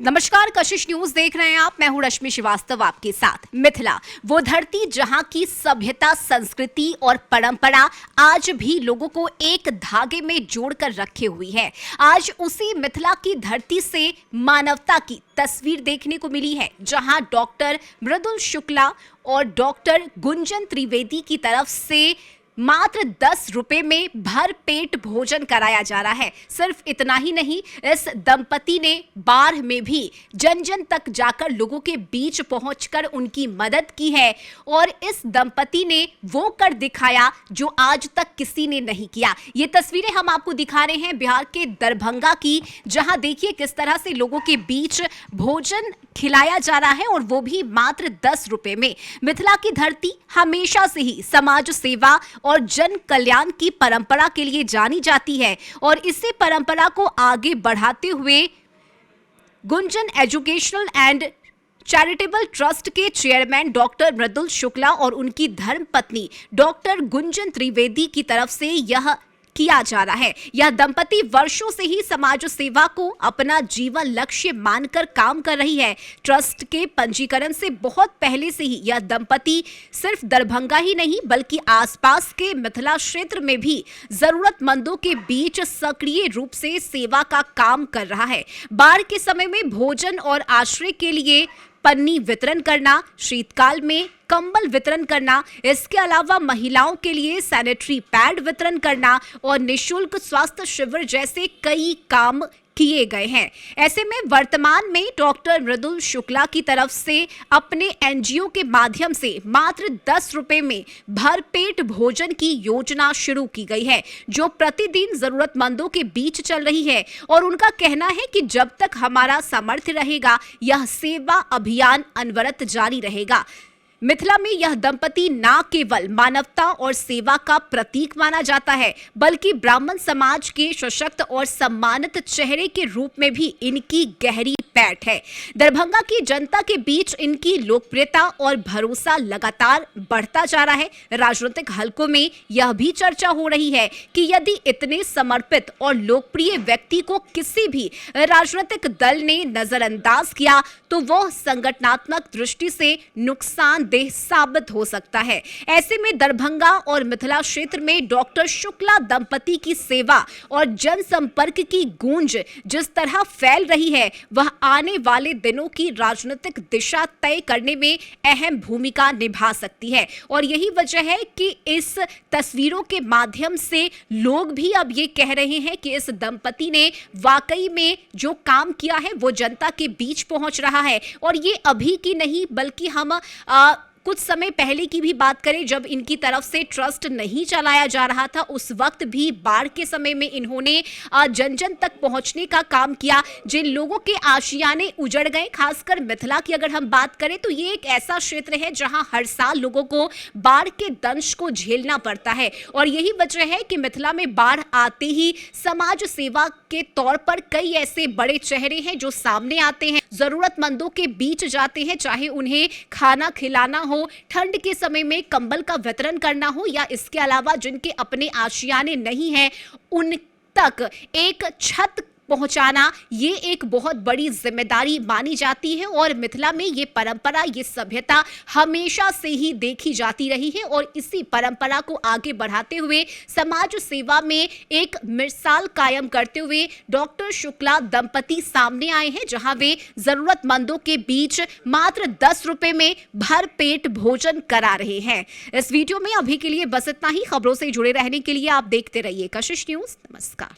नमस्कार, कशिश न्यूज देख रहे हैं आप। मैं हूं रश्मि श्रीवास्तव आपके साथ। मिथिला, वो धरती जहां की सभ्यता, संस्कृति और परंपरा आज भी लोगों को एक धागे में जोड़कर रखे हुई है। आज उसी मिथिला की धरती से मानवता की तस्वीर देखने को मिली है, जहां डॉक्टर मृदुल शुक्ला और डॉक्टर गुंजन त्रिवेदी की तरफ से मात्र 10 रुपए में भर पेट भोजन कराया जा रहा है। सिर्फ इतना ही नहीं, इस दंपति ने बाढ़ में भी जन जन तक जाकर लोगों के बीच पहुंचकर उनकी मदद की है और इस दंपति ने वो कर दिखाया जो आज तक किसी ने नहीं किया। ये तस्वीरें हम आपको दिखा रहे हैं बिहार के दरभंगा की, जहां देखिए किस तरह से लोगों के बीच भोजन खिलाया जा रहा है और वो भी मात्र 10 रुपए में। मिथिला की धरती हमेशा से ही समाज सेवा और जन कल्याण की परंपरा के लिए जानी जाती है और इसी परंपरा को आगे बढ़ाते हुए Gunjan educational and charitable trust के चेयरमैन डॉक्टर मृदुल शुक्ला और उनकी धर्मपत्नी डॉक्टर गुंजन त्रिवेदी की तरफ से यह किया जा रहा है। यह दंपति वर्षों से ही समाज सेवा को अपना जीवन लक्ष्य मानकर काम कर रही है। ट्रस्ट के पंजीकरण से बहुत पहले से ही यह दंपति सिर्फ दरभंगा ही नहीं बल्कि आसपास के मिथिला क्षेत्र में भी जरूरतमंदों के बीच सक्रिय रूप से सेवा का काम कर रहा है। बाढ़ के समय में भोजन और आश्रय के लिए पन्नी वितरण करना, शीतकाल में कंबल वितरण करना, इसके अलावा महिलाओं के लिए सैनिटरी पैड वितरण करना और निशुल्क स्वास्थ्य शिविर जैसे कई काम किए गए हैं। ऐसे में वर्तमान में डॉक्टर मृदुल शुक्ला की तरफ से अपने एनजीओ के माध्यम से मात्र 10 रुपए में भरपेट भोजन की योजना शुरू की गई है, जो प्रतिदिन जरूरतमंदों के बीच चल रही है और उनका कहना है कि जब तक हमारा सामर्थ्य रहेगा यह सेवा अभियान अनवरत जारी रहेगा। मिथिला में यह दंपति न केवल मानवता और सेवा का प्रतीक माना जाता है बल्कि ब्राह्मण समाज के सशक्त और सम्मानित चेहरे के रूप में भी इनकी गहरी पैठ है। दरभंगा की जनता के बीच इनकी लोकप्रियता और भरोसा लगातार बढ़ता जा रहा है। राजनीतिक हलकों में यह भी चर्चा हो रही है कि यदि इतने समर्पित और लोकप्रिय व्यक्ति को किसी भी राजनीतिक दल ने नजरअंदाज किया तो वह संगठनात्मक दृष्टि से नुकसानदेह साबित हो सकता है। ऐसे में दरभंगा और मिथिला क्षेत्र में डॉक्टर शुक्ला दंपति की सेवा और जनसंपर्क की गूंज जिस तरह फैल रही है, वह आने वाले दिनों की राजनीतिक दिशा तय करने में अहम भूमिका निभा सकती है और यही वजह है कि इस तस्वीरों के माध्यम से लोग भी अब ये कह रहे हैं कि इस दंपति ने वाकई में जो काम किया है वो जनता के बीच पहुंच रहा है। और ये अभी की नहीं बल्कि हम कुछ समय पहले की भी बात करें, जब इनकी तरफ से ट्रस्ट नहीं चलाया जा रहा था, उस वक्त भी बाढ़ के समय में इन्होंने जन जन तक पहुंचने का काम किया। जिन लोगों के आशियाने उजड़ गए, खासकर मिथिला की अगर हम बात करें तो ये एक ऐसा क्षेत्र है जहां हर साल लोगों को बाढ़ के दंश को झेलना पड़ता है और यही वजह है कि मिथिला में बाढ़ आते ही समाज सेवा के तौर पर कई ऐसे बड़े चेहरे हैं जो सामने आते हैं, जरूरतमंदों के बीच जाते हैं, चाहे उन्हें खाना खिलाना हो, ठंड के समय में कंबल का वितरण करना हो या इसके अलावा जिनके अपने आशियाने नहीं हैं उन तक एक छत पहुंचाना, ये एक बहुत बड़ी जिम्मेदारी मानी जाती है और मिथिला में ये परंपरा, ये सभ्यता हमेशा से ही देखी जाती रही है और इसी परंपरा को आगे बढ़ाते हुए समाज सेवा में एक मिसाल कायम करते हुए डॉक्टर शुक्ला दंपति सामने आए हैं, जहां वे जरूरतमंदों के बीच मात्र 10 रुपए में भरपेट भोजन करा रहे हैं। इस वीडियो में अभी के लिए बस इतना ही। खबरों से जुड़े रहने के लिए आप देखते रहिए कशिश न्यूज। नमस्कार।